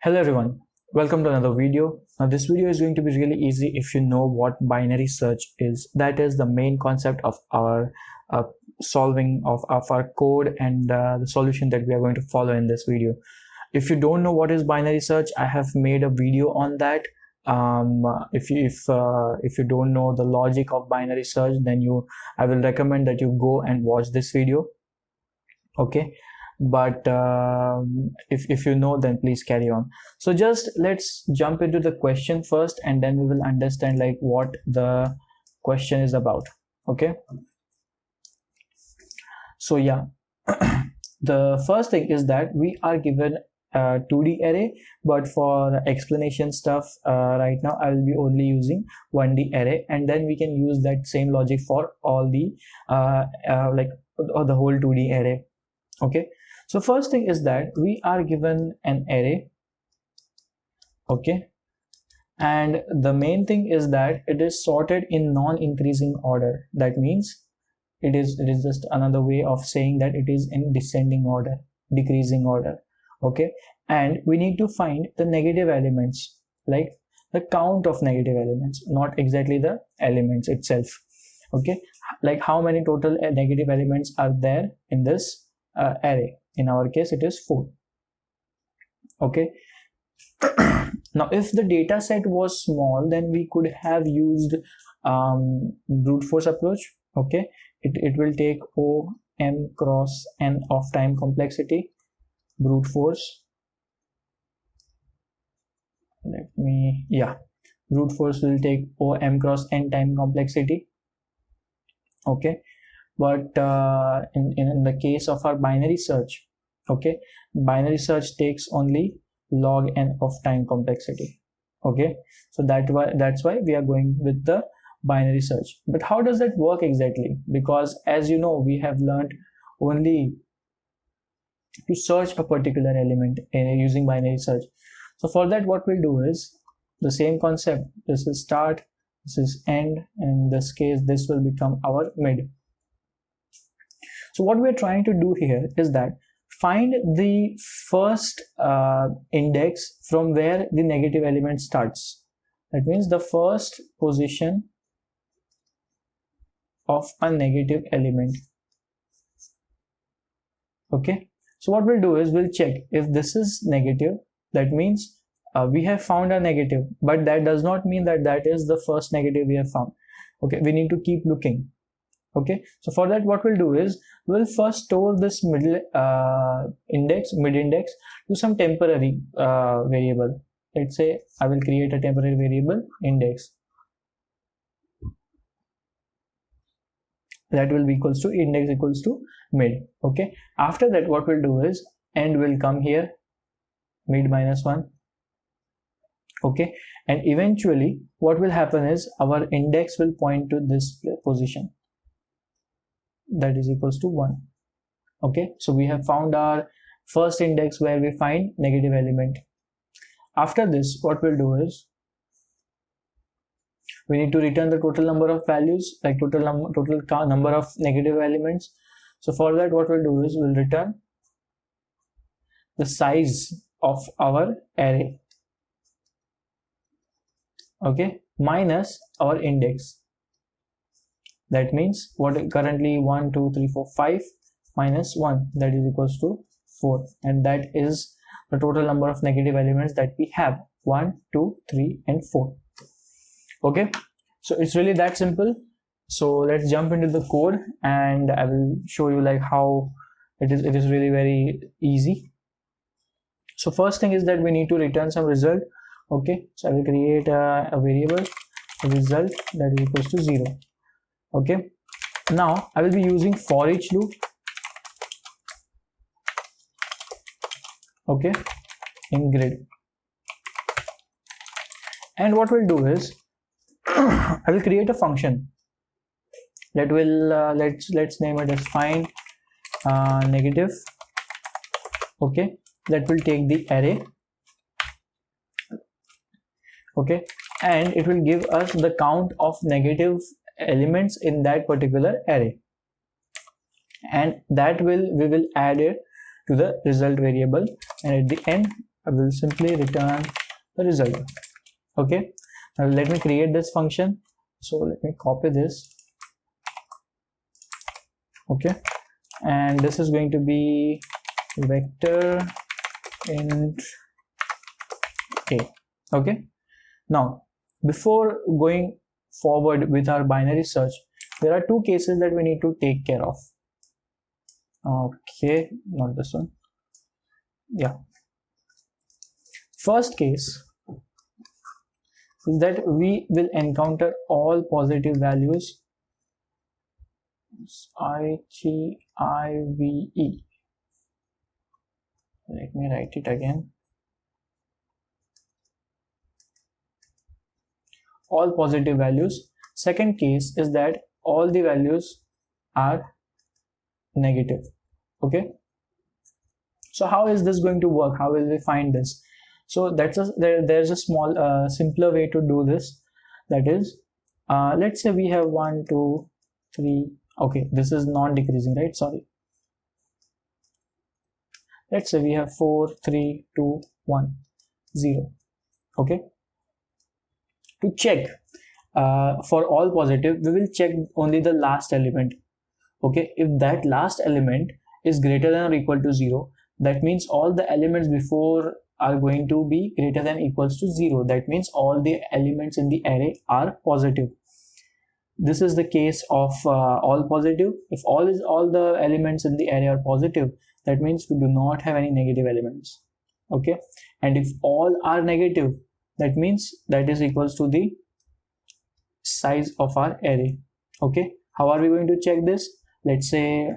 Hello everyone, welcome to another video. Now this video is going to be really easy if you know what binary search is. That is the main concept of our solving of our code and the solution that we are going to follow in this video. If you don't know what is binary search, I have made a video on that. If you don't know the logic of binary search, then I will recommend that you go and watch this video. Okay, but if you know, then please carry on. So just let's jump into the question first, and then we will understand like what the question is about. Okay, so yeah, the first thing is that we are given a 2D array, but for explanation stuff right now I will be only using 1D array, and then we can use that same logic for all the the whole 2D array. Okay, so first thing is that we are given an array. Okay, and the main thing is that it is sorted in non-increasing order. That means it is just another way of saying that it is in descending order, decreasing order. Okay, and we need to find the negative elements, like the count of negative elements, not exactly the elements itself. Okay, like how many total negative elements are there in this array. In our case it is 4. Okay, now if the data set was small, then we could have used brute force approach. Okay, it will take O m cross n of time complexity, brute force. Brute force will take O m cross n time complexity. Okay, but in the case of our binary search, okay, binary search takes only log n of time complexity. Okay, so that's why we are going with the binary search. But how does that work exactly? Because as you know, we have learned only to search a particular element using binary search. So for that, what we'll do is the same concept. This is start, this is end, and in this case this will become our mid. So what we're trying to do here is that find the first index from where the negative element starts. That means the first position of a negative element. Okay, so what we'll do is we'll check if this is negative. That means we have found a negative, but that does not mean that that is the first negative we have found. Okay, we need to keep looking. Okay, so for that, what we'll do is we'll first store this mid index to some temporary variable. Let's say I will create a temporary variable index. That will be equals to index equals to mid. Okay, after that, what we'll do is end will come here, mid minus 1. Okay, and eventually what will happen is our index will point to this position, that is equals to 1. Okay, so we have found our first index where we find negative element. After this, what we'll do is we need to return the total number of values, like total number of negative elements. So for that, what we'll do is we'll return the size of our array, okay, minus our index. That means what currently 1 2 3 4 5 minus 1, that is equals to 4, and that is the total number of negative elements that we have, 1 2 3 and 4. Okay, so it's really that simple. So let's jump into the code and I will show you like how it is really very easy. So first thing is that we need to return some result. Okay, so I will create a variable result that is equals to 0. Okay, now I will be using for each loop. Okay, in grid, and what we'll do is I will create a function that will let's name it as find negative. Okay, that will take the array. Okay, and it will give us the count of negative elements in that particular array. and that we will add it to the result variable, and at the end I will simply return the result. Okay, now let me create this function. So let me copy this. Okay, and this is going to be vector int a. Okay, now before going forward with our binary search, there are two cases that we need to take care of. Okay, not this one. Yeah, first case is that we will encounter all positive values IGIVE. Let me write it again. All positive values. Second case is that all the values are negative. Okay, so how is this going to work? How will we find this? So there's a small simpler way to do this. That is, let's say we have 1 2 3. Okay, this is non-decreasing, right? Sorry, let's say we have 4 3 2 1 0. Okay, to check for all positive, we will check only the last element. Okay, if that last element is greater than or equal to 0, that means all the elements before are going to be greater than equals to 0. That means all the elements in the array are positive. This is the case of all positive. If all the elements in the array are positive, that means we do not have any negative elements. Okay, and if all are negative, that means that is equals to the size of our array. Okay, how are we going to check this? Let's say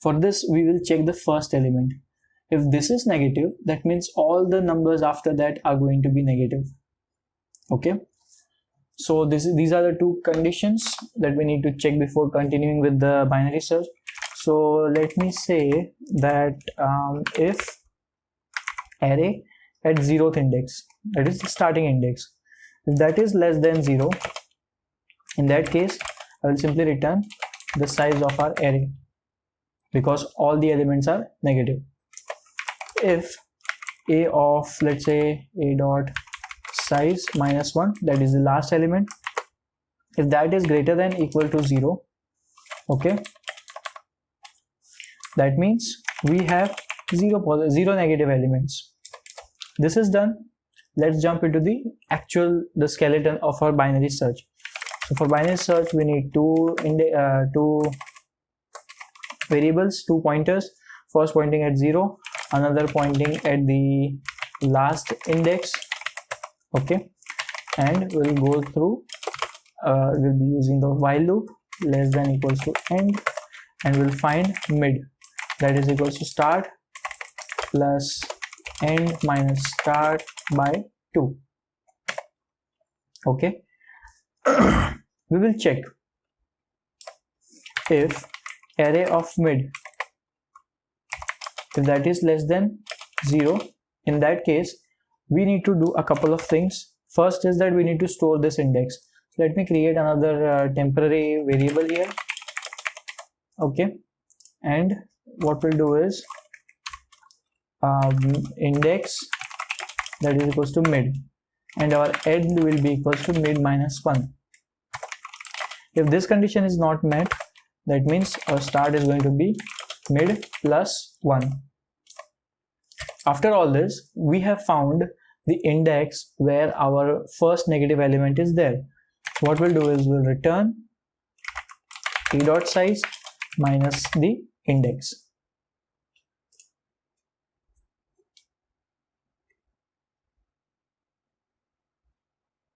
for this we will check the first element. If this is negative, that means all the numbers after that are going to be negative. Okay, so these are the two conditions that we need to check before continuing with the binary search. So let me say that if array at 0th index, that is the starting index, if that is less than 0, in that case I will simply return the size of our array, because all the elements are negative. If a of, let's say, a dot size -1, that is the last element, if that is greater than equal to 0, okay, that means we have zero negative elements. This is done. Let's jump into the skeleton of our binary search. So for binary search we need two variables, 2 pointers, first pointing at 0, another pointing at the last index. Okay, and we'll go through, we'll be using the while loop, less than equals to end, and we'll find mid, that is equals to start plus end minus start by 2. Okay, we will check if array of mid, if that is less than 0, in that case we need to do a couple of things. First is that we need to store this index. So let me create another temporary variable here. Okay, and what we'll do is index, that is equals to mid, and our end will be equals to mid minus 1. If this condition is not met, that means our start is going to be mid plus 1. After all this, we have found the index where our first negative element is there. So what we'll do is we'll return a dot size minus the index.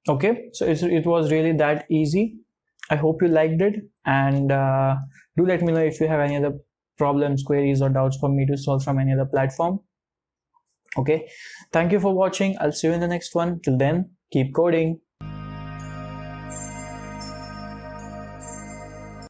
Okay, so it was really that easy. I hope you liked it, and do let me know if you have any other problems, queries, or doubts for me to solve from any other platform. Okay, thank you for watching. I'll see you in the next one. Till then, keep coding.